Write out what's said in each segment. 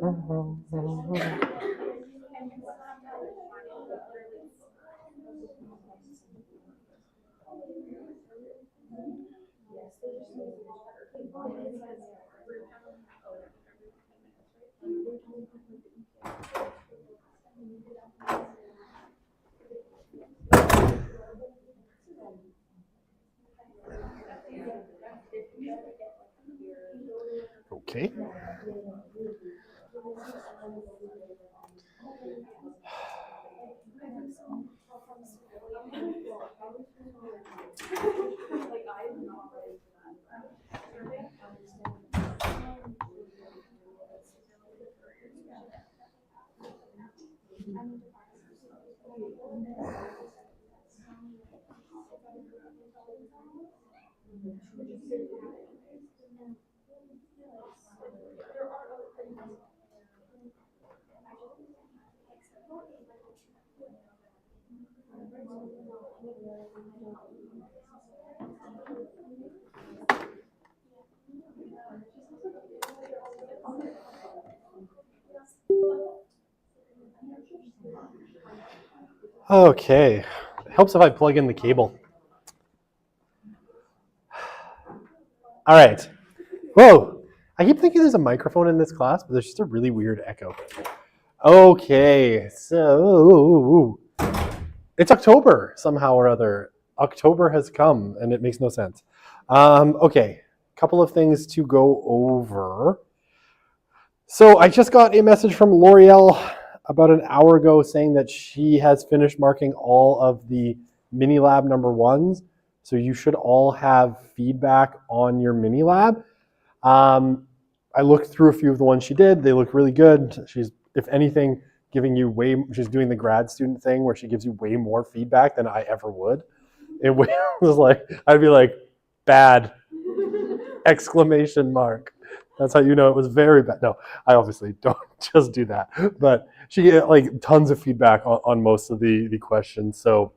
Okay. Okay. It helps if I plug in the cable. All right. Whoa. I keep thinking there's a microphone in this class, but there's just a really weird echo. Okay. So it's October somehow or other. October has come and it makes no sense. Okay. Couple of things to go over. So I just got a message from L'Oreal about an hour ago saying that she has finished marking all of the mini lab number ones. So you should all have feedback on your mini lab. I looked through a few of the ones she did. They look really good. She's, if anything, giving you she's doing the grad student thing where she gives you way more feedback than I ever would. It was like, I'd be like, bad, exclamation mark. That's how you know it was very bad. No, I obviously don't just do that. But she get like tons of feedback on most of the questions. So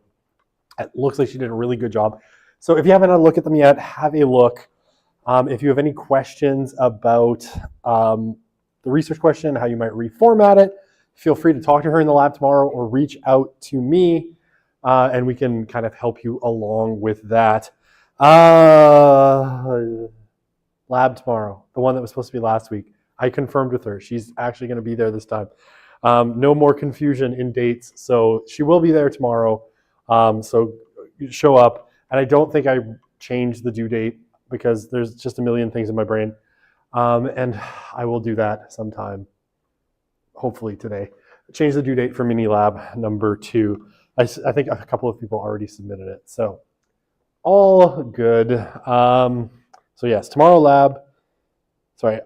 it looks like she did a really good job. So if you haven't had a look at them yet, have a look. If you have any questions about the research question, how you might reformat it, feel free to talk to her in the lab tomorrow or reach out to me and we can kind of help you along with that. Lab tomorrow, the one that was supposed to be last week. I confirmed with her. She's actually going to be there this time. No more confusion in dates. So she will be there tomorrow. So show up. And I don't think I changed the due date because there's just a million things in my brain. And I will do that sometime, hopefully today. Change the due date for mini lab number 2. I think a couple of people already submitted it. So all good. So yes, tomorrow lab, sorry,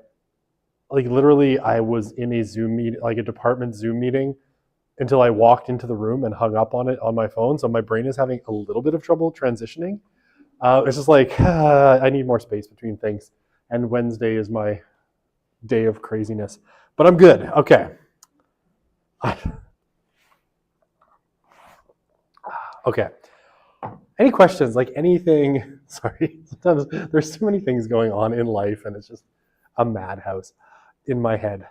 like literally I was in a Zoom meeting, like a department Zoom meeting until I walked into the room and hung up on it on my phone. So my brain is having a little bit of trouble transitioning. It's just like, I need more space between things. And Wednesday is my day of craziness, but I'm good. Okay. Okay. Any questions, like anything? Sorry, sometimes there's too many things going on in life and it's just a madhouse in my head.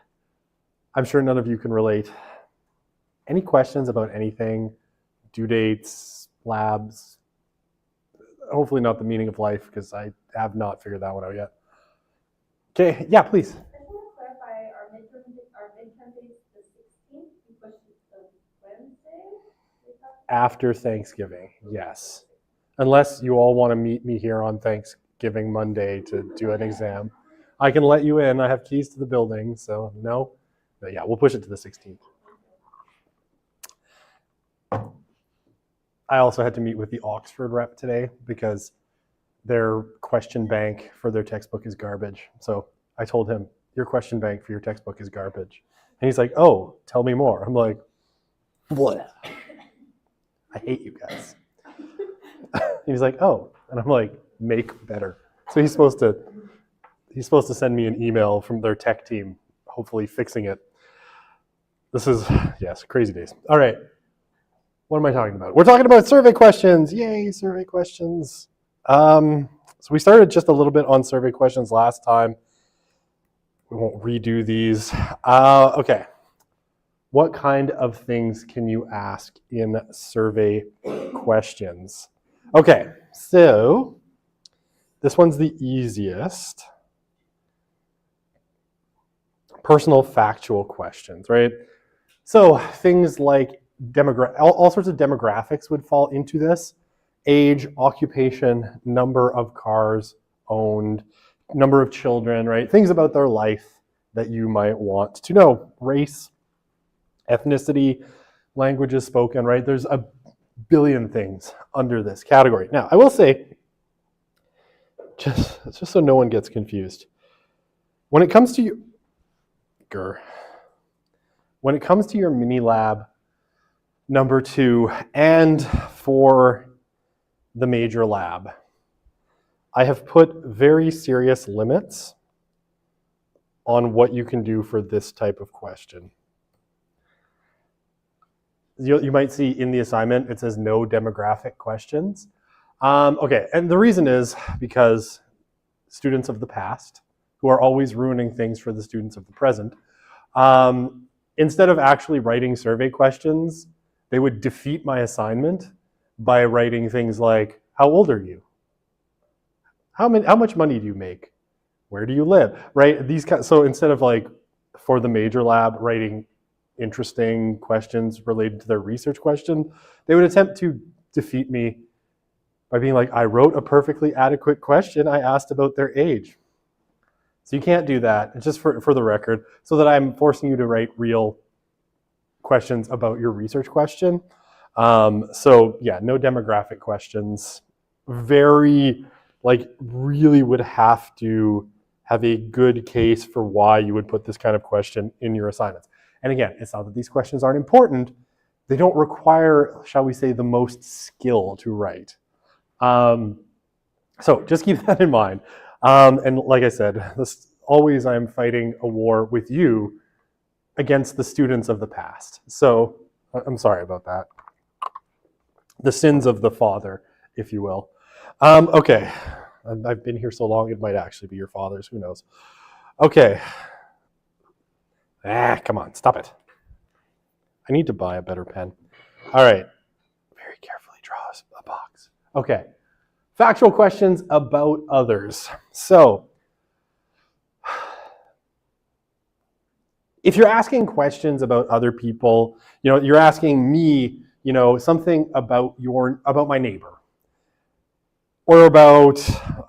I'm sure none of you can relate. Any questions about anything? Due dates, labs? Hopefully not the meaning of life because I have not figured that one out yet. Okay, yeah, please. I just want to clarify our midterm date the 16th. You pushed it to Wednesday? After Thanksgiving, yes. Unless you all want to meet me here on Thanksgiving Monday to do an exam. I can let you in. I have keys to the building, so no. But yeah, we'll push it to the 16th. I also had to meet with the Oxford rep today because their question bank for their textbook is garbage. So I told him, your question bank for your textbook is garbage. And he's like, oh, tell me more. I'm like, what? I hate you guys. He's like, oh. And I'm like, make better. So he's supposed to send me an email from their tech team, hopefully fixing it. This is, yes, crazy days. All right. What am I talking about? We're talking about survey questions. Yay, survey questions. So we started just a little bit on survey questions last time. We won't redo these. Okay. What kind of things can you ask in survey questions? Okay, so this one's the easiest. Personal factual questions, right? So things like all sorts of demographics would fall into this. Age, occupation, number of cars owned, number of children, right? Things about their life that you might want to know. Race, ethnicity, languages spoken, right? There's a billion things under this category. Now, I will say, just so no one gets confused, when it comes to your mini lab number 2 and for the major lab, I have put very serious limits on what you can do for this type of question. You might see in the assignment, it says no demographic questions. Okay, and the reason is because students of the past, who are always ruining things for the students of the present, instead of actually writing survey questions, they would defeat my assignment by writing things like, how old are you? How much money do you make? Where do you live? Right? So instead of like for the major lab writing interesting questions related to their research question, they would attempt to defeat me by being like, I wrote a perfectly adequate question. I asked about their age. So you can't do that. It's just for the record, so that I'm forcing you to write real questions about your research question. So yeah, no demographic questions. Really would have to have a good case for why you would put this kind of question in your assignments. And again, it's not that these questions aren't important. They don't require, shall we say, the most skill to write. So just keep that in mind. And like I said, always I'm fighting a war with you against the students of the past. So I'm sorry about that. The sins of the father, if you will. Okay, I've been here so long, it might actually be your father's, who knows. Okay. Come on, stop it. I need to buy a better pen. All right, very carefully draw a box. Okay, factual questions about others. So, if you're asking questions about other people, you're asking me, something about my neighbor, or about,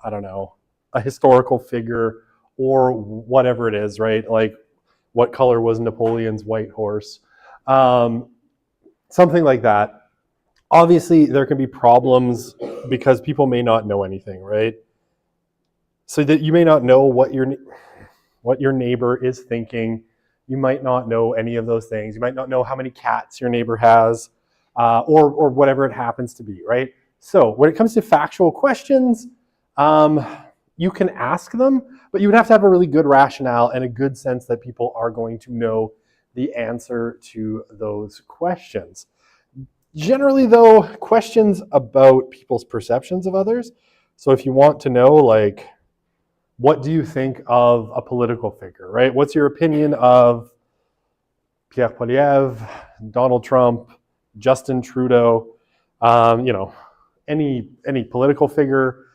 I don't know, a historical figure, or whatever it is, right? Like, what color was Napoleon's white horse? Something like that. Obviously, there can be problems because people may not know anything, right? So that you may not know what your neighbor is thinking. You might not know any of those things. You might not know how many cats your neighbor has, or whatever it happens to be, right? So when it comes to factual questions, you can ask them, but you would have to have a really good rationale and a good sense that people are going to know the answer to those questions. Generally, though, questions about people's perceptions of others. So if you want to know, like, what do you think of a political figure, right? What's your opinion of Pierre Poilievre, Donald Trump, Justin Trudeau, any political figure,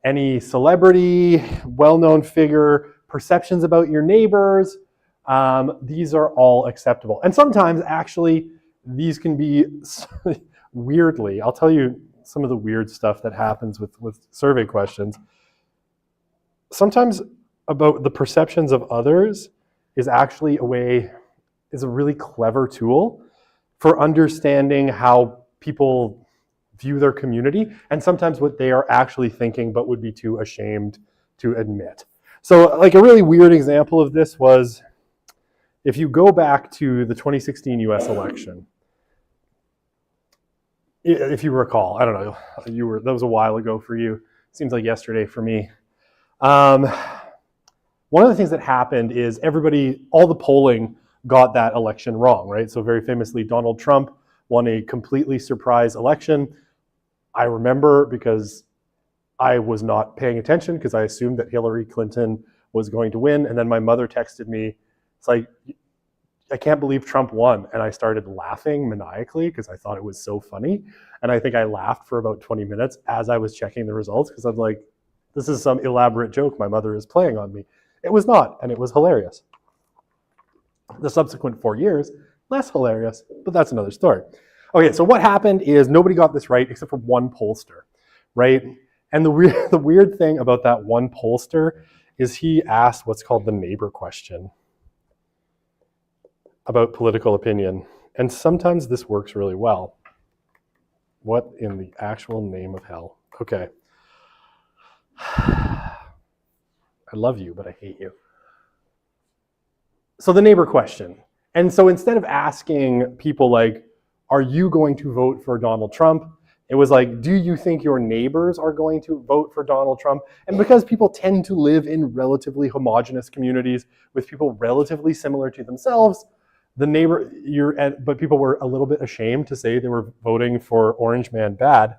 any celebrity, well-known figure, perceptions about your neighbors, these are all acceptable. And sometimes, actually, these can be weirdly, I'll tell you some of the weird stuff that happens with survey questions. Sometimes about the perceptions of others is actually is a really clever tool for understanding how people view their community, and sometimes what they are actually thinking but would be too ashamed to admit. So like a really weird example of this was, if you go back to the 2016 US election, if you recall, I don't know, that was a while ago for you, seems like yesterday for me. One of the things that happened is all the polling got that election wrong, right? So very famously, Donald Trump won a completely surprise election. I remember because I was not paying attention because I assumed that Hillary Clinton was going to win. And then my mother texted me, it's like, I can't believe Trump won. And I started laughing maniacally because I thought it was so funny. And I think I laughed for about 20 minutes as I was checking the results because I'm like, this is some elaborate joke my mother is playing on me. It was not, and it was hilarious. The subsequent 4 years, less hilarious, but that's another story. Okay, so what happened is nobody got this right except for one pollster, right? And the weird thing about that one pollster is he asked what's called the neighbor question about political opinion. And sometimes this works really well. What in the actual name of hell? Okay. I love you, but I hate you. So the neighbor question. And so instead of asking people like, are you going to vote for Donald Trump? It was like, do you think your neighbors are going to vote for Donald Trump? And because people tend to live in relatively homogenous communities with people relatively similar to themselves, but people were a little bit ashamed to say they were voting for Orange Man Bad.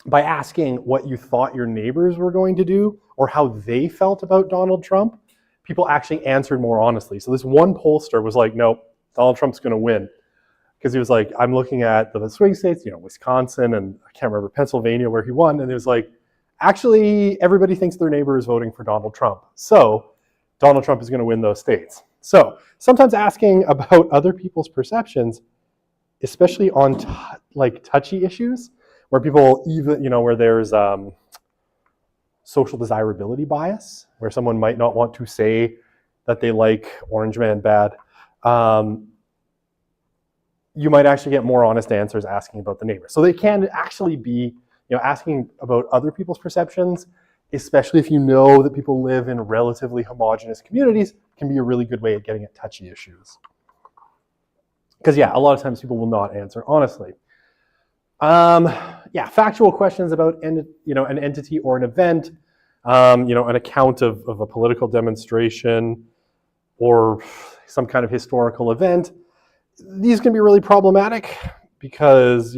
By asking what you thought your neighbors were going to do or how they felt about Donald Trump, people actually answered more honestly. So this one pollster was like, no, Donald Trump's going to win. Because he was like, I'm looking at the swing states, Wisconsin and I can't remember, Pennsylvania where he won. And it was like, actually, everybody thinks their neighbor is voting for Donald Trump. So Donald Trump is going to win those states. So sometimes asking about other people's perceptions, especially on touchy issues, where people even, where there's social desirability bias, where someone might not want to say that they like Orange Man Bad, you might actually get more honest answers asking about the neighbor. So they can actually be, asking about other people's perceptions, especially if you know that people live in relatively homogenous communities, can be a really good way of getting at touchy issues. Because a lot of times people will not answer honestly. Factual questions about an entity or an event, an account of a political demonstration or some kind of historical event. These can be really problematic because,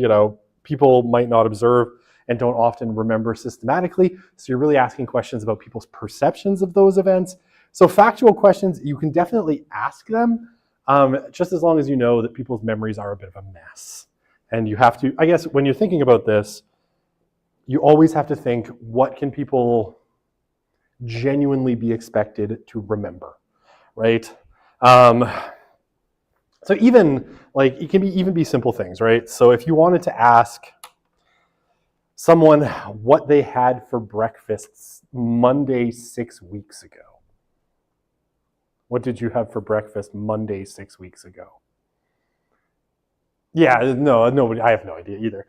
people might not observe and don't often remember systematically. So you're really asking questions about people's perceptions of those events. So factual questions, you can definitely ask them, just as long as you know that people's memories are a bit of a mess. And you have to, I guess, when you're thinking about this, you always have to think, what can people genuinely be expected to remember, right? So even, it can even be simple things, right? So if you wanted to ask someone what they had for breakfast Monday 6 weeks ago. What did you have for breakfast Monday 6 weeks ago? Nobody, I have no idea either.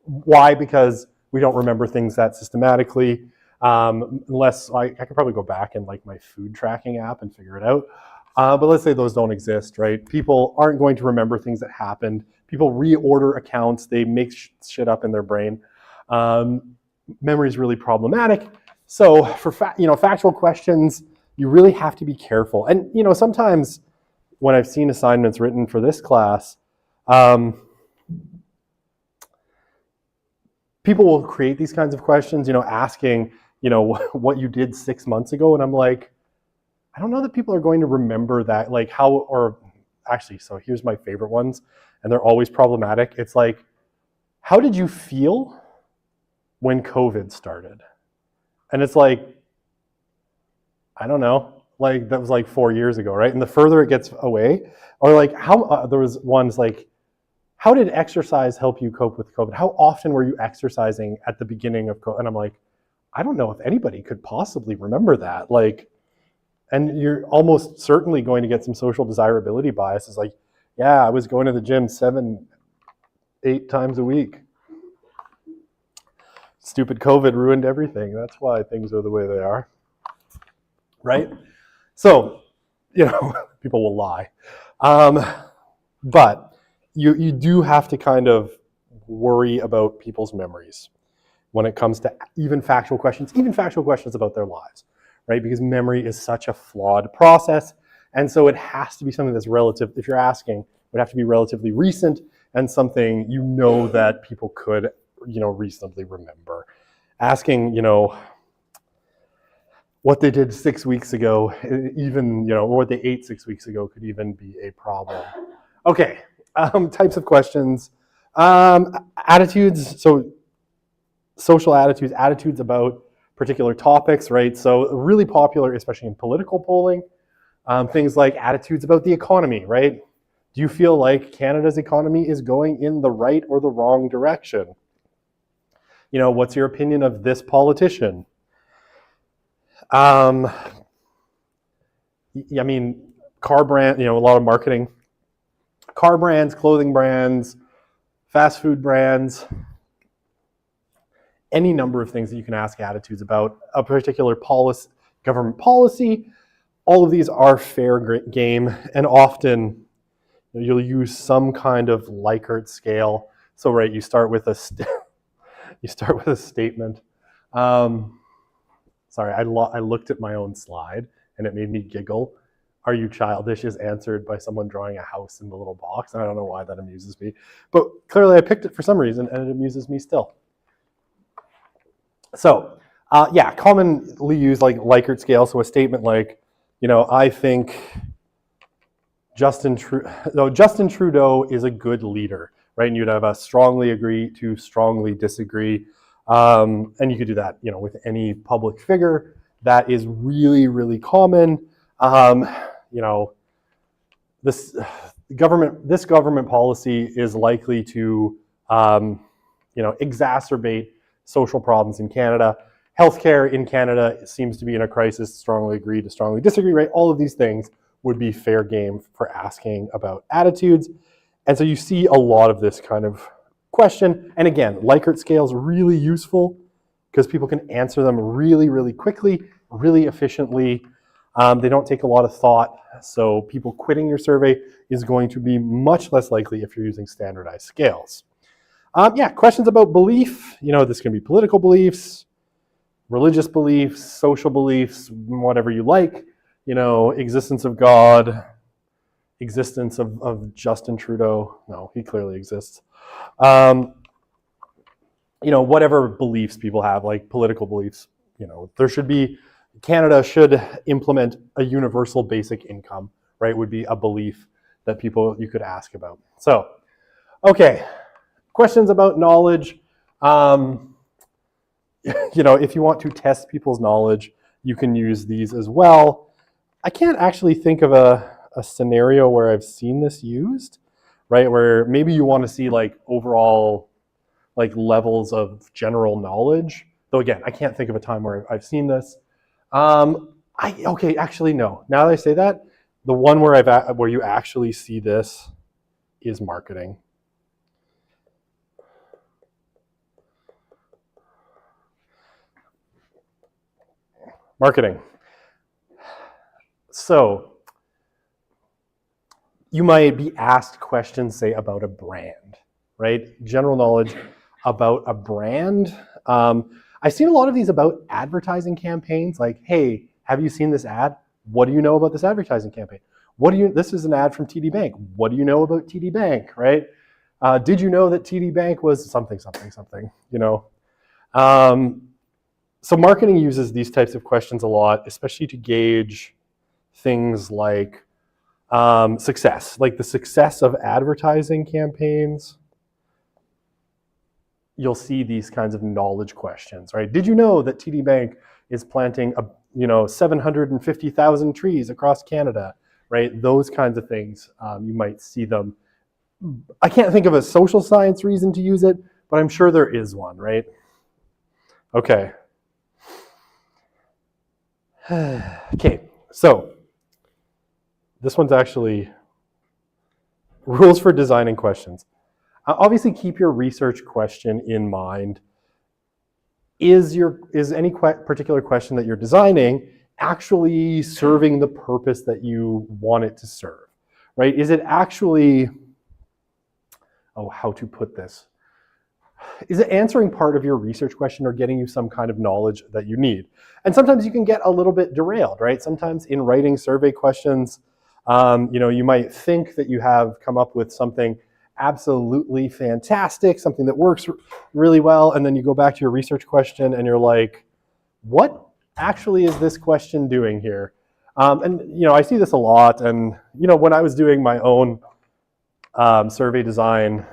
Why? Because we don't remember things that systematically, unless I could probably go back in my food tracking app and figure it out. But let's say those don't exist, right? People aren't going to remember things that happened. People reorder accounts. They make shit up in their brain. Memory is really problematic. So for factual questions, you really have to be careful. And sometimes when I've seen assignments written for this class, people will create these kinds of questions, asking, what you did 6 months ago. And I'm like, I don't know that people are going to remember that, so here's my favorite ones, and they're always problematic. It's like, how did you feel when COVID started? And it's like, I don't know, that was 4 years ago, right? And the further it gets away, or there was ones like, how did exercise help you cope with COVID? How often were you exercising at the beginning of COVID? And I'm like, I don't know if anybody could possibly remember that. And you're almost certainly going to get some social desirability bias. It's like, I was going to the gym 7-8 times a week. Stupid COVID ruined everything. That's why things are the way they are. Right? So, people will lie. But you do have to kind of worry about people's memories when it comes to even factual questions about their lives. Right? Because memory is such a flawed process. And so it has to be something that's relative. If you're asking, it would have to be relatively recent and something that people could, reasonably remember. Asking, what they did 6 weeks ago, even, or what they ate 6 weeks ago could even be a problem. Okay, types of questions. Attitudes, so social attitudes about particular topics, right? So really popular, especially in political polling, things like attitudes about the economy, right? Do you feel like Canada's economy is going in the right or the wrong direction? What's your opinion of this politician? I mean, car brand, a lot of marketing. Car brands, clothing brands, fast food brands, any number of things that you can ask attitudes about a particular policy, government policy. All of these are fair game, and often you'll use some kind of Likert scale. So, right, you start with a statement. Sorry, I looked at my own slide and it made me giggle. Are you childish is answered by someone drawing a house in the little box. I don't know why that amuses me, but clearly I picked it for some reason and it amuses me still. So, commonly used like Likert scale. So a statement like, I think Justin Trudeau is a good leader, right? And you'd have a strongly agree to strongly disagree. And you could do that, with any public figure. That is really, really common. This government policy is likely to, exacerbate social problems in Canada. Healthcare in Canada seems to be in a crisis. Strongly agree to strongly disagree, right? All of these things would be fair game for asking about attitudes. And so you see a lot of this kind of question. And again, Likert scale is really useful because people can answer them really, really quickly, really efficiently. They don't take a lot of thought. So people quitting your survey is going to be much less likely if you're using standardized scales. Questions about belief. This can be political beliefs, religious beliefs, social beliefs, whatever you like. Existence of God, existence of Justin Trudeau. No, he clearly exists. Whatever beliefs people have, like political beliefs, Canada should implement a universal basic income, right? Would be a belief that you could ask about. So, okay, questions about knowledge. If you want to test people's knowledge, you can use these as well. I can't actually think of a scenario where I've seen this used, right? Where maybe you want to see like overall like levels of general knowledge. Though again, I can't think of a time where I've seen this. Actually no. Now that I say that, the one where you actually see this is marketing. Marketing. So you might be asked questions, say, about a brand, right? General knowledge about a brand. I've seen a lot of these about advertising campaigns, like, hey, have you seen this ad? What do you know about this advertising campaign? This is an ad from TD Bank. What do you know about TD Bank, right? Did you know that TD Bank was something, So marketing uses these types of questions a lot, especially to gauge things like success, like the success of advertising campaigns. You'll see these kinds of knowledge questions, right? Did you know that TD Bank is planting 750,000 trees across Canada, right? Those kinds of things, you might see them. I can't think of a social science reason to use it, but I'm sure there is one, right? Okay. Okay, so this one's actually rules for designing questions. Obviously, keep your research question in mind. Is any particular question that you're designing actually serving the purpose that you want it to serve, right? Is it actually, how to put this? Is it answering part of your research question or getting you some kind of knowledge that you need? And sometimes you can get a little bit derailed, right? Sometimes in writing survey questions, you might think that you have come up with something absolutely fantastic, something that works really well, and then you go back to your research question and you're like, what actually is this question doing here? And I see this a lot. And when I was doing my own survey design,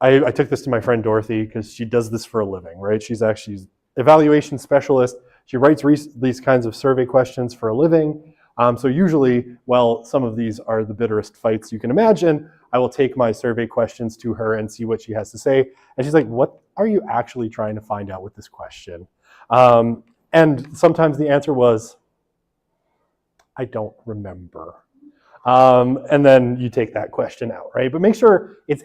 I took this to my friend Dorothy because she does this for a living, right? She's actually an evaluation specialist. She writes these kinds of survey questions for a living. So usually, well, some of these are the bitterest fights you can imagine. I will take my survey questions to her and see what she has to say. And she's like, what are you actually trying to find out with this question? And sometimes the answer was, I don't remember. And then you take that question out, right? But make sure it's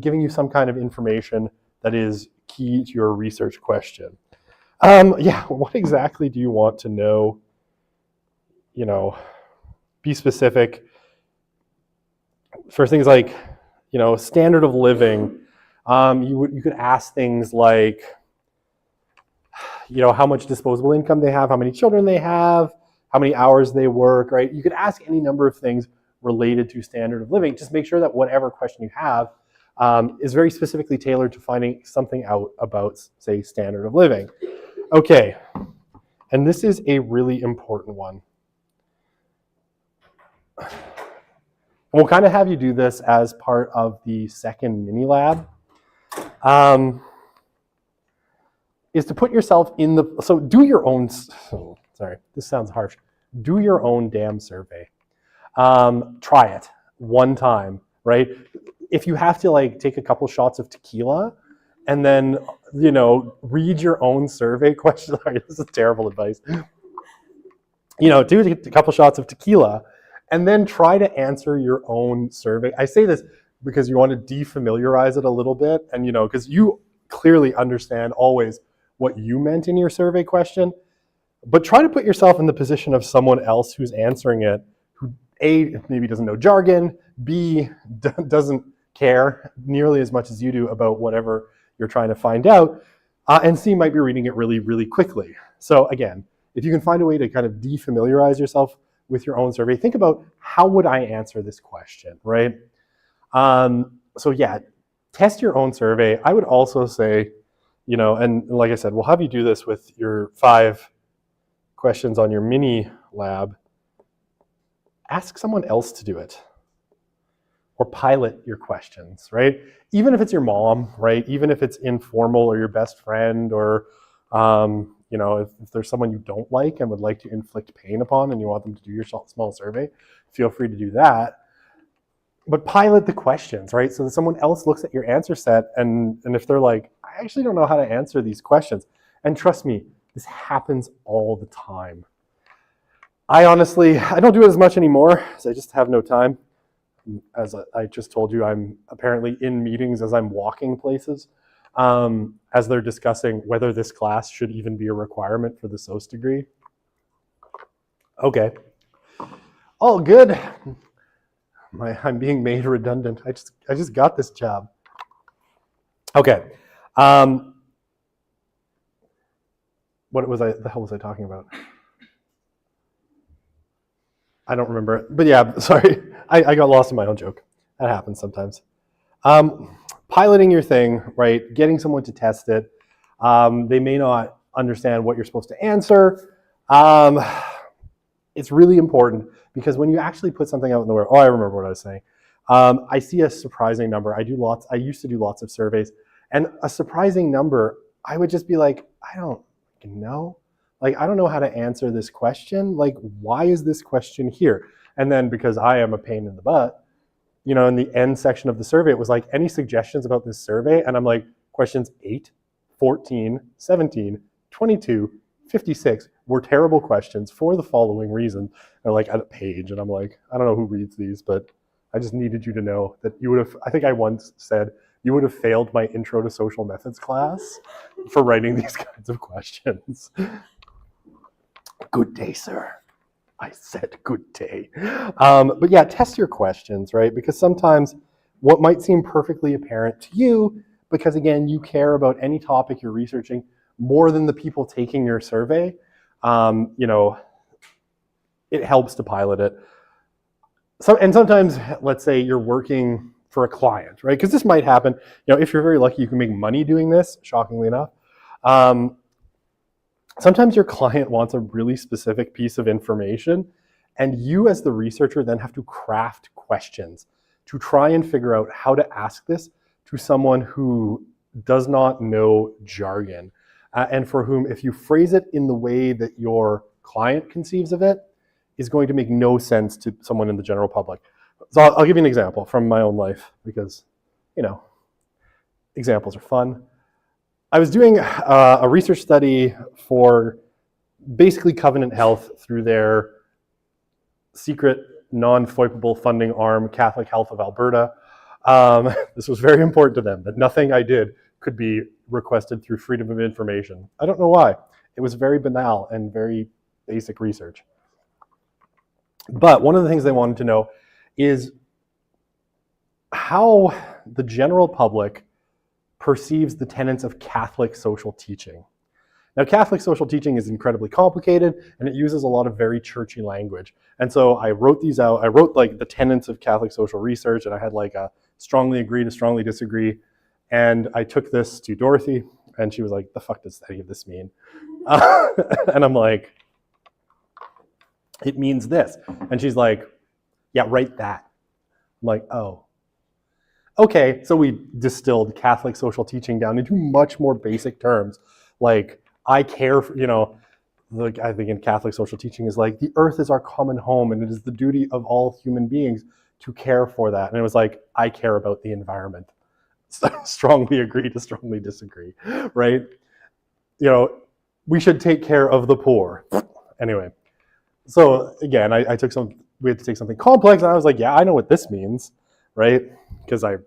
giving you some kind of information that is key to your research question. Yeah, what exactly do you want to know? Be specific. For things like, standard of living, you could ask things like, how much disposable income they have, how many children they have, how many hours they work, right? You could ask any number of things related to standard of living. Just make sure that whatever question you have is very specifically tailored to finding something out about, say, standard of living. Okay, and this is a really important one. We'll kind of have you do this as part of the second mini lab. Is to put yourself in so do your own, sorry, this sounds harsh. Do your own damn survey. Try it one time, right? If you have to take a couple shots of tequila and then, read your own survey question. Sorry, this is terrible advice. Do a couple shots of tequila and then try to answer your own survey. I say this because you want to defamiliarize it a little bit and, because you clearly understand always what you meant in your survey question, but try to put yourself in the position of someone else who's answering it, who A, maybe doesn't know jargon, B, doesn't care nearly as much as you do about whatever you're trying to find out, and C, might be reading it really, really quickly. So again, if you can find a way to kind of defamiliarize yourself with your own survey, think about how would I answer this question, right? So yeah, test your own survey. I would also say, and like I said, we'll have you do this with your 5 questions on your mini lab. Ask someone else to do it or pilot your questions, right? Even if it's your mom, right? Even if it's informal or your best friend or, if there's someone you don't like and would like to inflict pain upon and you want them to do your small survey, feel free to do that. But pilot the questions, right? So that someone else looks at your answer set and if they're like, I actually don't know how to answer these questions. And trust me, this happens all the time. I don't do it as much anymore, because I just have no time. As I just told you, I'm apparently in meetings as I'm walking places, as they're discussing whether this class should even be a requirement for the SOC degree. Okay. All good. I'm being made redundant. I just got this job. Okay. What the hell was I talking about? I don't remember. But yeah, sorry. I got lost in my own joke. That happens sometimes. Piloting your thing, right? Getting someone to test it. They may not understand what you're supposed to answer. It's really important because when you actually put something out in the world, I remember what I was saying. I see a surprising number. I used to do lots of surveys, and a surprising number, I would just be like, I don't know. I don't know how to answer this question. Why is this question here? And then because I am a pain in the butt, in the end section of the survey, it was like, any suggestions about this survey? And I'm like, questions 8, 14, 17, 22, 56 were terrible questions for the following reason. They're at a page, and I'm like, I don't know who reads these, but I just needed you to know that you would have, I think I once said, you would have failed my intro to social methods class for writing these kinds of questions. Good day, sir. I said good day. But yeah, test your questions, right? Because sometimes what might seem perfectly apparent to you, because again, you care about any topic you're researching more than the people taking your survey, it helps to pilot it. And sometimes, let's say you're working for a client, right? Because this might happen. If you're very lucky, you can make money doing this, shockingly enough. sometimes your client wants a really specific piece of information, and you as the researcher then have to craft questions to try and figure out how to ask this to someone who does not know jargon, and for whom, if you phrase it in the way that your client conceives of it, is going to make no sense to someone in the general public. So I'll give you an example from my own life, because, examples are fun. I was doing a research study for basically Covenant Health through their secret non-FOIPable funding arm, Catholic Health of Alberta. This was very important to them, that nothing I did could be requested through freedom of information. I don't know why. It was very banal and very basic research. But one of the things they wanted to know is how the general public perceives the tenets of Catholic social teaching. Now, Catholic social teaching is incredibly complicated, and it uses a lot of very churchy language. And so I wrote these out. I wrote like the tenets of Catholic social research, and I had like a strongly agree to strongly disagree. And I took this to Dorothy, and she was like, "The fuck does any of this mean?" And I'm like, "It means this." And she's like, "Yeah, write that." I'm like, "Oh. Okay." So we distilled Catholic social teaching down into much more basic terms, like I care for, I think in Catholic social teaching is like, the earth is our common home, and it is the duty of all human beings to care for that. And it was like, I care about the environment. Strongly agree to strongly disagree, right? We should take care of the poor. Anyway, so again, we had to take something complex, and I was like, yeah, I know what this means, right? Because I,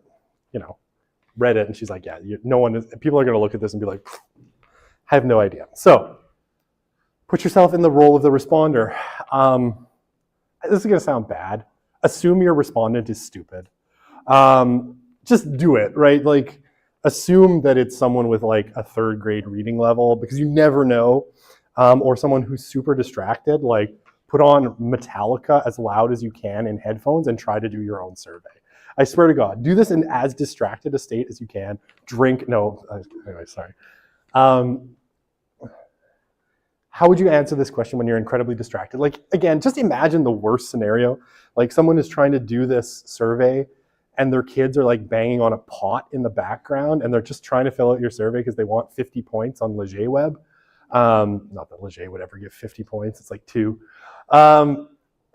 read it, and she's like, yeah, people are going to look at this and be like, I have no idea. So put yourself in the role of the responder. This is going to sound bad. Assume your respondent is stupid. Just do it, right? Like, assume that it's someone with like a third grade reading level, because you never know. Or someone who's super distracted. Like, put on Metallica as loud as you can in headphones and try to do your own survey. I swear to God, do this in as distracted a state as you can. Anyway, sorry. How would you answer this question when you're incredibly distracted? Like, again, just imagine the worst scenario. Like, someone is trying to do this survey and their kids are like banging on a pot in the background, and they're just trying to fill out your survey because they want 50 points on Leger Web. Not that Leger would ever give 50 points, it's like 2. And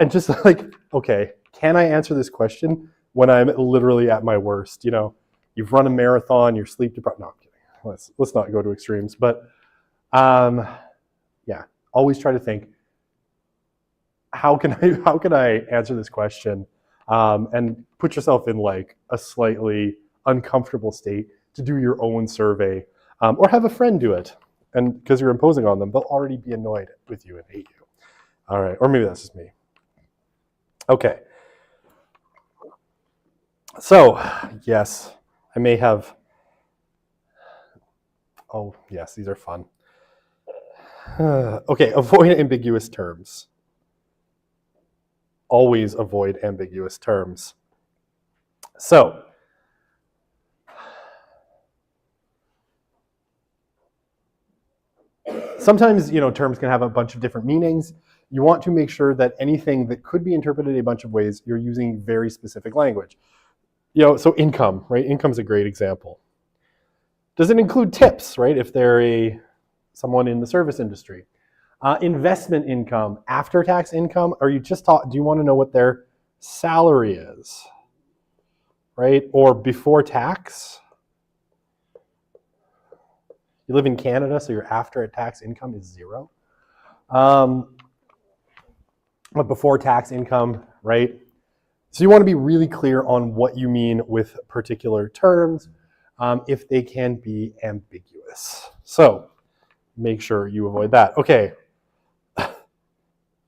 just like, okay, can I answer this question when I'm literally at my worst? You've run a marathon, you're sleep deprived. No, I'm kidding. Let's not go to extremes. But yeah, always try to think, how can I answer this question, and put yourself in like a slightly uncomfortable state to do your own survey, or have a friend do it. And because you're imposing on them, they'll already be annoyed with you and hate you. All right, or maybe that's just me. Okay. So, yes, I may have. Oh, yes, these are fun. Okay, avoid ambiguous terms. Always avoid ambiguous terms. So, sometimes, terms can have a bunch of different meanings. You want to make sure that anything that could be interpreted a bunch of ways, you're using very specific language. So income, right? Income's a great example. Does it include tips, right? If they're someone in the service industry. Investment income, after-tax income, do you want to know what their salary is, right? Or before tax? You live in Canada, so your after-tax income is 0. But before tax income, right? So you want to be really clear on what you mean with particular terms, if they can be ambiguous. So make sure you avoid that. Okay.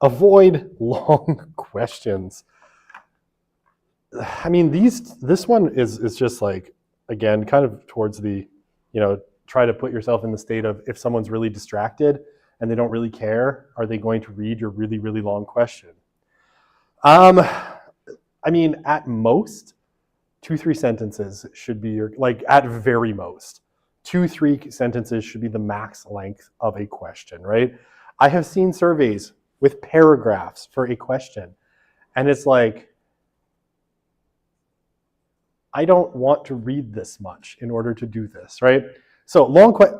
Avoid long questions. I mean, this one is just like, again, kind of towards the, try to put yourself in the state of, if someone's really distracted and they don't really care, are they going to read your really, really long question? I mean, at most, 2-3 sentences should be at very most. 2-3 sentences should be the max length of a question, right? I have seen surveys with paragraphs for a question, and it's like, I don't want to read this much in order to do this, right? So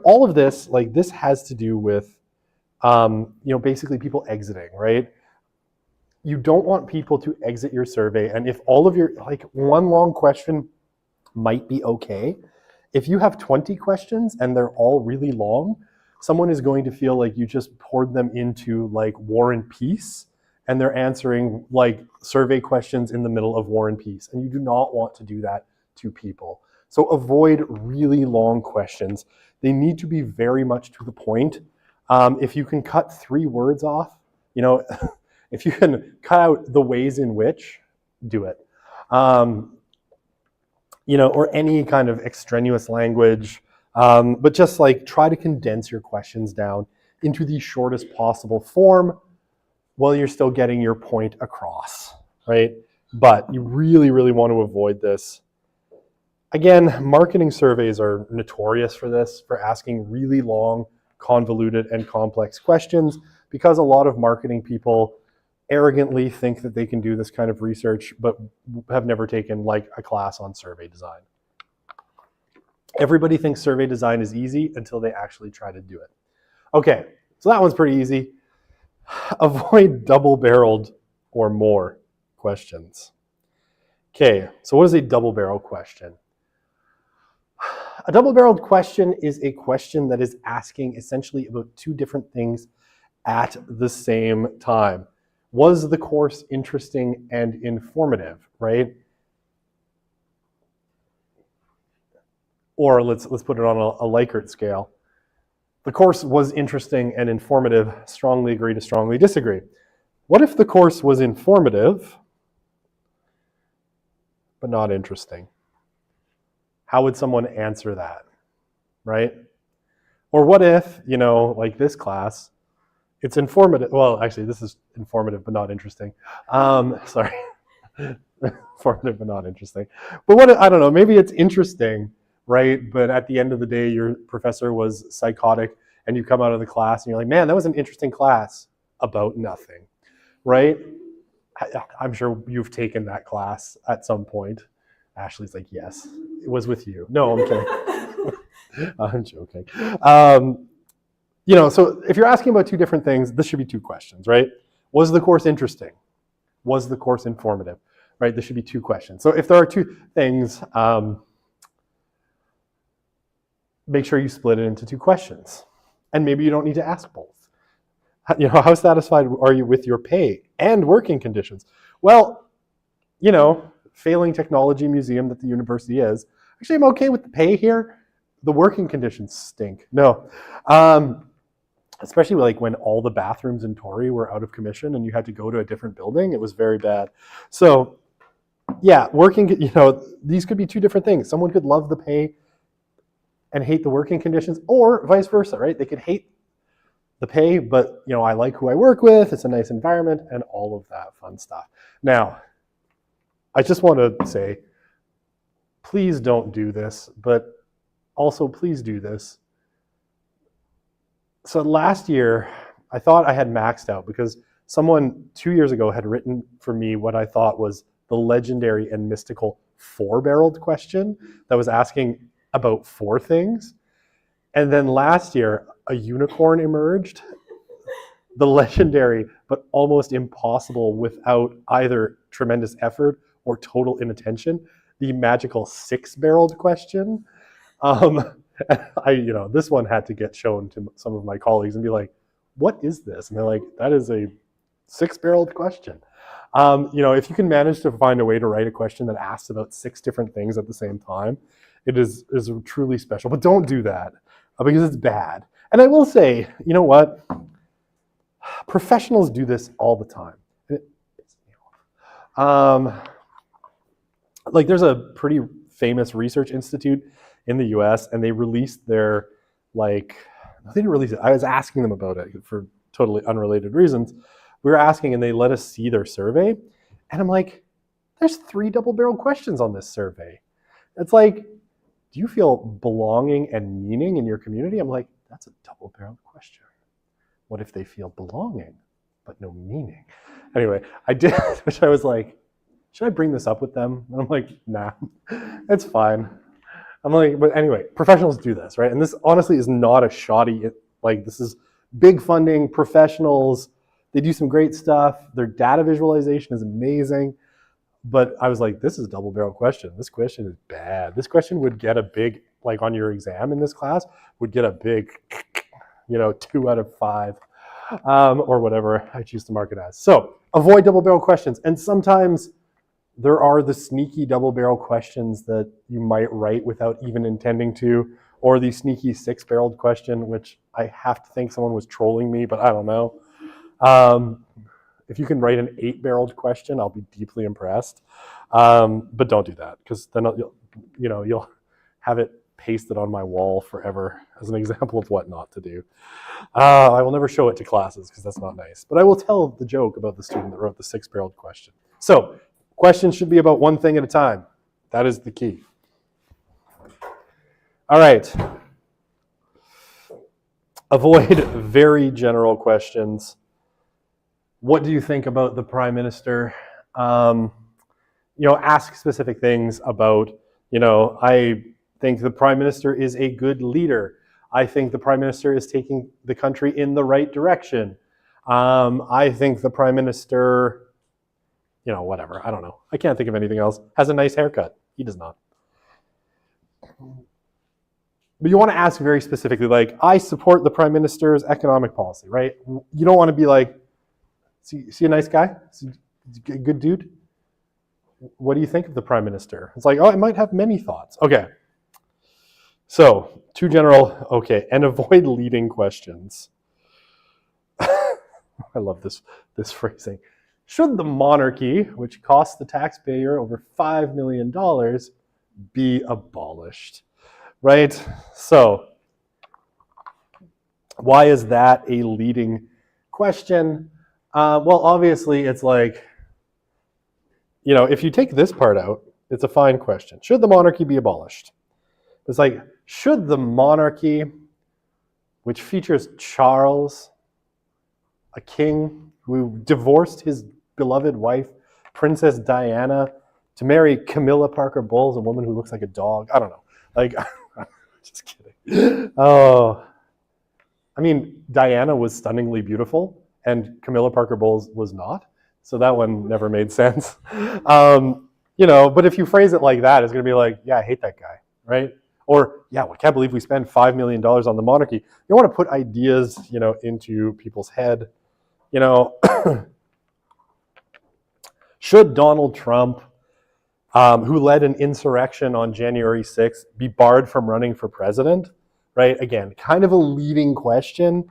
all of this, like this has to do with, basically people exiting, right? You don't want people to exit your survey, and if all of your, like one long question might be okay, if you have 20 questions and they're all really long, someone is going to feel like you just poured them into like War and Peace, and they're answering like survey questions in the middle of War and Peace, and you do not want to do that to people. So avoid really long questions. They need to be very much to the point. If you can cut 3 words off, if you can cut out the ways in which, do it. Or any kind of extraneous language, but just like try to condense your questions down into the shortest possible form while you're still getting your point across, right? But you really, really want to avoid this. Again, marketing surveys are notorious for this, for asking really long, convoluted, and complex questions, because a lot of marketing people arrogantly think that they can do this kind of research, but have never taken like a class on survey design. Everybody thinks survey design is easy until they actually try to do it. Okay, so that one's pretty easy. Avoid double-barreled or more questions. Okay, so what is a double-barrel question? A double-barreled question is a question that is asking essentially about 2 different things at the same time. Was the course interesting and informative, right? Or let's put it on a Likert scale. The course was interesting and informative, strongly agree to strongly disagree. What if the course was informative, but not interesting? How would someone answer that, right? Or what if, like this class, it's informative. Well, actually, this is informative but not interesting. Sorry, informative but not interesting. But what, I don't know, maybe it's interesting, right? But at the end of the day, your professor was psychotic and you come out of the class and you're like, man, that was an interesting class about nothing, right? I'm sure you've taken that class at some point. Ashley's like, yes, it was with you. No, I'm kidding. I'm joking. So if you're asking about 2 different things, this should be 2 questions, right? Was the course interesting? Was the course informative? Right? This should be 2 questions. So if there are 2 things, make sure you split it into 2 questions. And maybe you don't need to ask both. How satisfied are you with your pay and working conditions? Well, failing technology museum that the university is, actually I'm okay with the pay here. The working conditions stink. No. Especially like when all the bathrooms in Torrey were out of commission and you had to go to a different building, it was very bad. So yeah, these could be 2 different things. Someone could love the pay and hate the working conditions, or vice versa, right? They could hate the pay, but I like who I work with, it's a nice environment, and all of that fun stuff. Now, I just want to say, please don't do this, but also please do this. So last year, I thought I had maxed out because someone 2 years ago had written for me what I thought was the legendary and mystical 4-barreled question that was asking about 4 things. And then last year, a unicorn emerged, the legendary but almost impossible without either tremendous effort or total inattention, the magical 6-barreled question. This one had to get shown to some of my colleagues and be like, what is this? And they're like, that is a 6-barreled question. If you can manage to find a way to write a question that asks about 6 different things at the same time, it is truly special. But don't do that because it's bad. And I will say, you know what? Professionals do this all the time. It pisses me off. Like there's a pretty famous research institute in the US, and they released their, they didn't release it. I was asking them about it for totally unrelated reasons. We were asking and they let us see their survey. And I'm like, there's 3 double-barreled questions on this survey. It's like, do you feel belonging and meaning in your community? I'm like, that's a double-barreled question. What if they feel belonging, but no meaning? Anyway, I did, which I was like, should I bring this up with them? And I'm like, nah, it's fine. I'm like, but anyway, professionals do this, right? And this honestly is not a shoddy, like this is big funding, professionals, they do some great stuff. Their data visualization is amazing. But I was like, this is a double barrel question. This question is bad. This question would get a big, like on your exam in this class, would get a big, 2 out of 5, or whatever I choose to mark it as. So avoid double barrel questions. And sometimes there are the sneaky double barrel questions that you might write without even intending to, or the sneaky 6-barreled question, which I have to think someone was trolling me, but I don't know. If you can write an 8-barreled question, I'll be deeply impressed. But don't do that, because then you'll have it pasted on my wall forever as an example of what not to do. I will never show it to classes because that's not nice. But I will tell the joke about the student that wrote the 6-barreled question. So questions should be about one thing at a time. That is the key. All right. Avoid very general questions. What do you think about the Prime Minister? Ask specific things about, I think the Prime Minister is a good leader. I think the Prime Minister is taking the country in the right direction. I think the Prime Minister, whatever, I don't know. I can't think of anything else. Has a nice haircut. He does not. But you want to ask very specifically, like, I support the Prime Minister's economic policy, right? You don't want to be like, see a nice guy? A good dude? What do you think of the Prime Minister? It's like, oh, I might have many thoughts. Okay. So, too general, okay. And avoid leading questions. I love this phrasing. Should the monarchy, which costs the taxpayer over $5 million, be abolished? Right? So, why is that a leading question? Well, obviously, it's like, if you take this part out, it's a fine question. Should the monarchy be abolished? It's like, should the monarchy, which features Charles, a king who divorced his beloved wife, Princess Diana, to marry Camilla Parker Bowles, a woman who looks like a dog? I don't know. Like, just kidding. Oh, I mean, Diana was stunningly beautiful, and Camilla Parker Bowles was not. So that one never made sense. But if you phrase it like that, it's going to be like, yeah, I hate that guy, right? Or, yeah, well, I can't believe we spend $5 million on the monarchy. You want to put ideas, into people's head. Should Donald Trump, who led an insurrection on January 6th, be barred from running for president? Right? Again, kind of a leading question.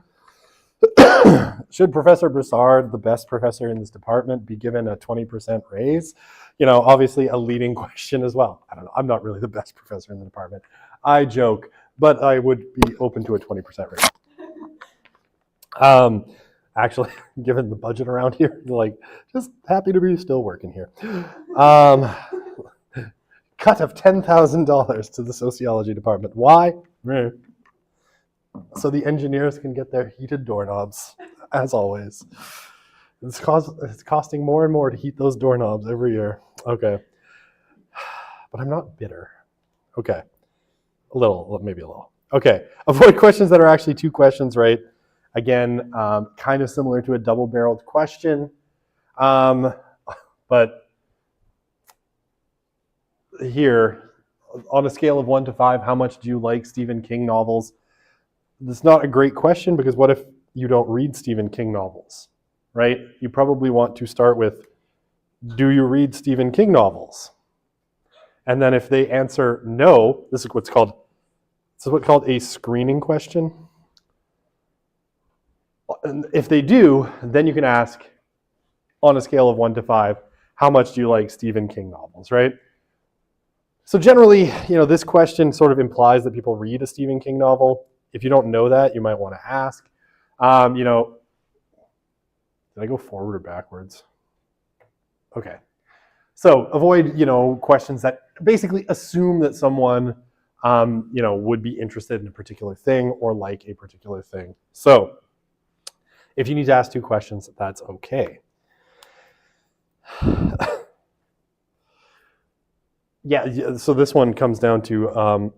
Should Professor Broussard, the best professor in this department, be given a 20% raise? Obviously a leading question as well. I don't know. I'm not really the best professor in the department. I joke, but I would be open to a 20% raise. Actually, given the budget around here, like, just happy to be still working here. Cut of $10,000 to the sociology department. Why? So the engineers can get their heated doorknobs, as always. It's costing more and more to heat those doorknobs every year. Okay. But I'm not bitter. Okay. Maybe a little. Okay. Avoid questions that are actually 2 questions, right? Again, kind of similar to a double-barreled question. But here, on a scale of 1 to 5, how much do you like Stephen King novels? It's not a great question, because what if you don't read Stephen King novels, right? You probably want to start with, do you read Stephen King novels? And then if they answer no, this is what's called a screening question. And if they do, then you can ask, on a scale of 1 to 5, how much do you like Stephen King novels, right? So generally, this question sort of implies that people read a Stephen King novel. If you don't know that, you might want to ask. Did I go forward or backwards? Okay. So avoid, questions that basically assume that someone would be interested in a particular thing or like a particular thing. So if you need to ask 2 questions, that's okay. Yeah, so this one comes down to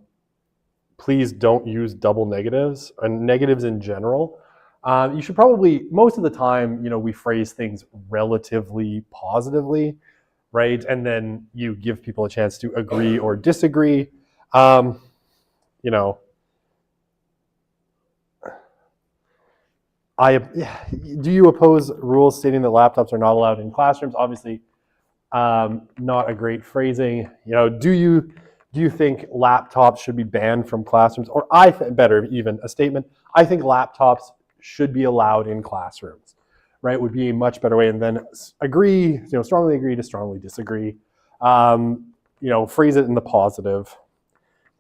please don't use double negatives and negatives in general. You should probably, most of the time, we phrase things relatively positively, right? And then you give people a chance to agree or disagree. Do you oppose rules stating that laptops are not allowed in classrooms? Obviously, not a great phrasing. Do you think laptops should be banned from classrooms? Or better even a statement, I think laptops should be allowed in classrooms, right? Would be a much better way. And then agree, strongly agree to strongly disagree. Phrase it in the positive.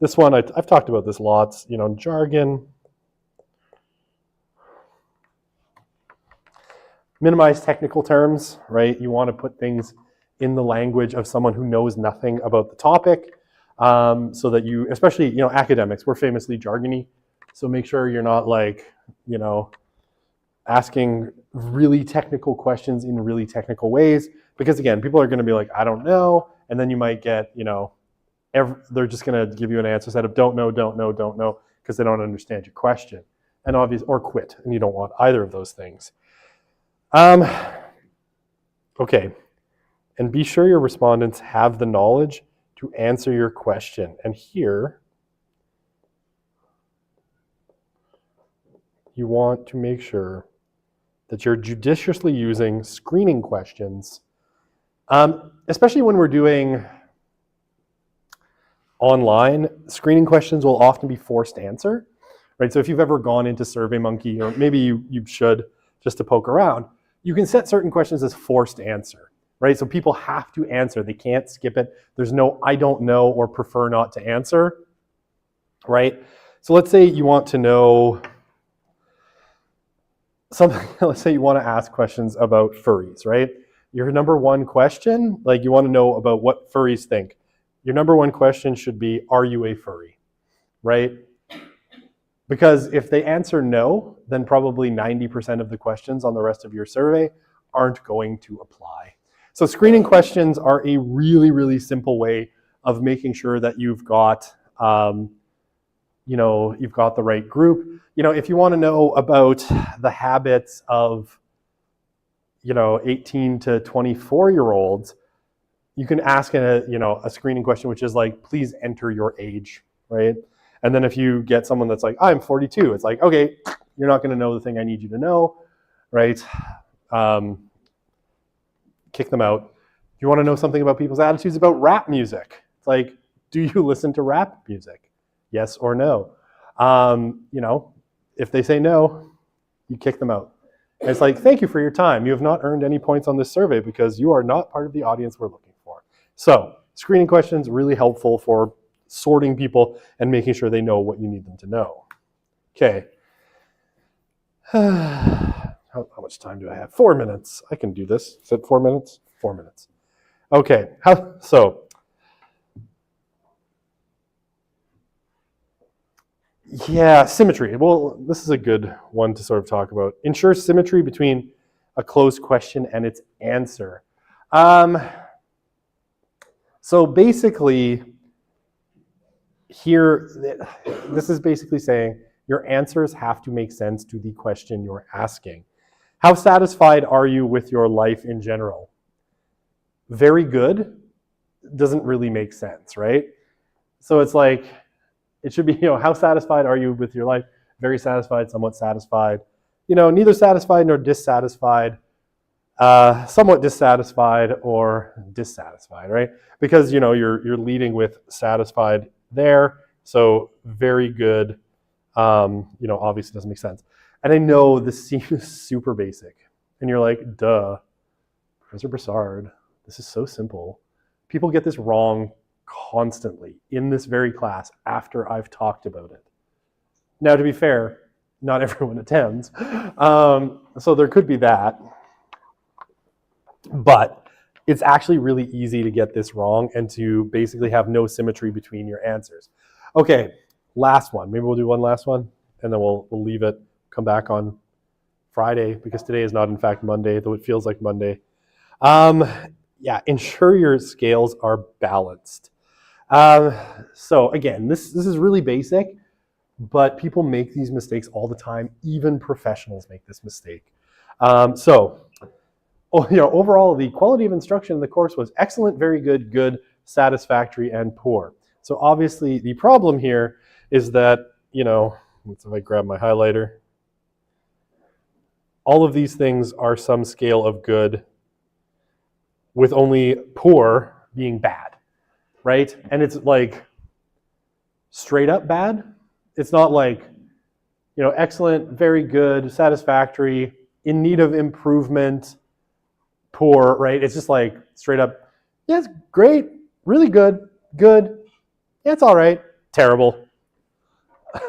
This one, I've talked about this lots, jargon. Minimize technical terms, right? You want to put things in the language of someone who knows nothing about the topic, so that you, especially, academics, we're famously jargony. So make sure you're not asking really technical questions in really technical ways, because again, people are going to be like, I don't know. And then you might get, they're just going to give you an answer set of don't know, because they don't understand your question, and or quit. And you don't want either of those things. Okay. And be sure your respondents have the knowledge to answer your question. And here, you want to make sure that you're judiciously using screening questions, especially when we're doing online. Screening questions will often be forced answer, right? So if you've ever gone into SurveyMonkey, or maybe you should just to poke around, you can set certain questions as forced answer, right? So people have to answer. They can't skip it. There's no I don't know or prefer not to answer, right? So let's say you want to know something. Let's say you want to ask questions about furries, right? Your number one question, you want to know about what furries think. Your number one question should be, are you a furry, right? Because if they answer no, then probably 90% of the questions on the rest of your survey aren't going to apply. So screening questions are a really, really simple way of making sure that you've got, you've got the right group. If you want to know about the habits of, 18 to 24-year-olds, you can ask a screening question, which is like, please enter your age, right? And then if you get someone that's like, I'm 42, it's like, okay, you're not going to know the thing I need you to know, right? Kick them out. If you want to know something about people's attitudes about rap music, it's like, do you listen to rap music? Yes or no? If they say no, you kick them out. And it's like, thank you for your time. You have not earned any points on this survey because you are not part of the audience we're looking for. So screening questions, really helpful for sorting people and making sure they know what you need them to know. Okay. How much time do I have? 4 minutes. I can do this. Is it 4 minutes? 4 minutes. Okay. Yeah, symmetry. Well, this is a good one to sort of talk about. Ensure symmetry between a closed question and its answer. So basically, here, this is basically saying your answers have to make sense to the question you're asking. How satisfied are you with your life in general? Very good doesn't really make sense, right? So it's like, it should be, how satisfied are you with your life? Very satisfied, somewhat satisfied. Neither satisfied nor dissatisfied. Somewhat dissatisfied or dissatisfied, right? Because, you're leading with satisfied there. So very good, obviously doesn't make sense. And I know this seems super basic. And you're like, duh, Professor Broussard, this is so simple. People get this wrong constantly in this very class after I've talked about it. Now, to be fair, not everyone attends. So there could be that. But it's actually really easy to get this wrong and to basically have no symmetry between your answers. Okay, last one. Maybe we'll do one last one, and then we'll leave it, come back on Friday, because today is not in fact Monday, though it feels like Monday. Yeah, ensure your scales are balanced. So again, this is really basic, but people make these mistakes all the time. Even professionals make this mistake. Overall, the quality of instruction in the course was excellent, very good, good, satisfactory, and poor. So obviously the problem here is that, let's see if I grab my highlighter. All of these things are some scale of good, with only poor being bad, right? And it's like straight up bad. It's not like, excellent, very good, satisfactory, in need of improvement, poor, right? It's just like straight up, yeah, it's great, really good, good, yeah, it's all right, terrible.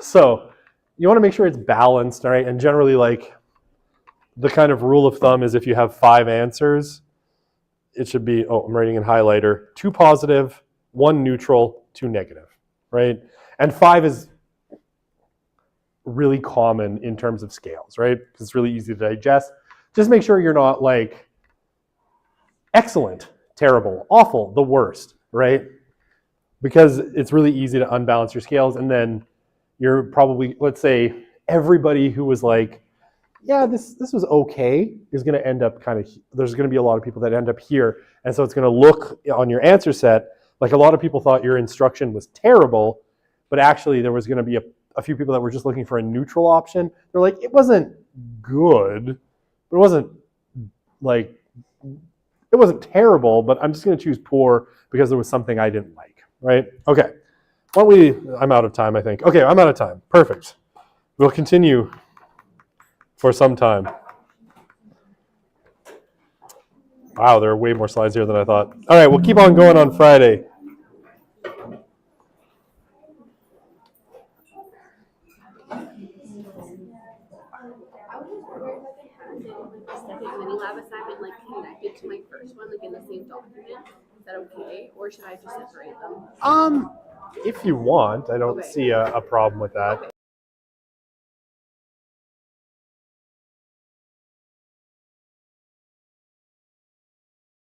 So you want to make sure it's balanced, all right? And generally, like, the kind of rule of thumb is if you have 5 answers, it should be, I'm writing in highlighter, 2 positive, 1 neutral, 2 negative, right? And 5 is really common in terms of scales, right? Because it's really easy to digest. Just make sure you're not like excellent, terrible, awful, the worst, right? Because it's really easy to unbalance your scales, and then you're probably, let's say, everybody who was like, yeah, this was okay, is going to end up there's going to be a lot of people that end up here. And so it's going to look on your answer set like a lot of people thought your instruction was terrible, but actually there was going to be a few people that were just looking for a neutral option. They're like, it wasn't good, but it wasn't terrible, but I'm just going to choose poor because there was something I didn't like, right? Okay. I'm out of time, I think. Okay, I'm out of time. Perfect. We'll continue for some time. Wow, there are way more slides here than I thought. All right, we'll keep on going on Friday. Mini lab assignment connected to my first one, in the same document. Is that okay, or should I just separate them? If you want, I don't see a problem with that.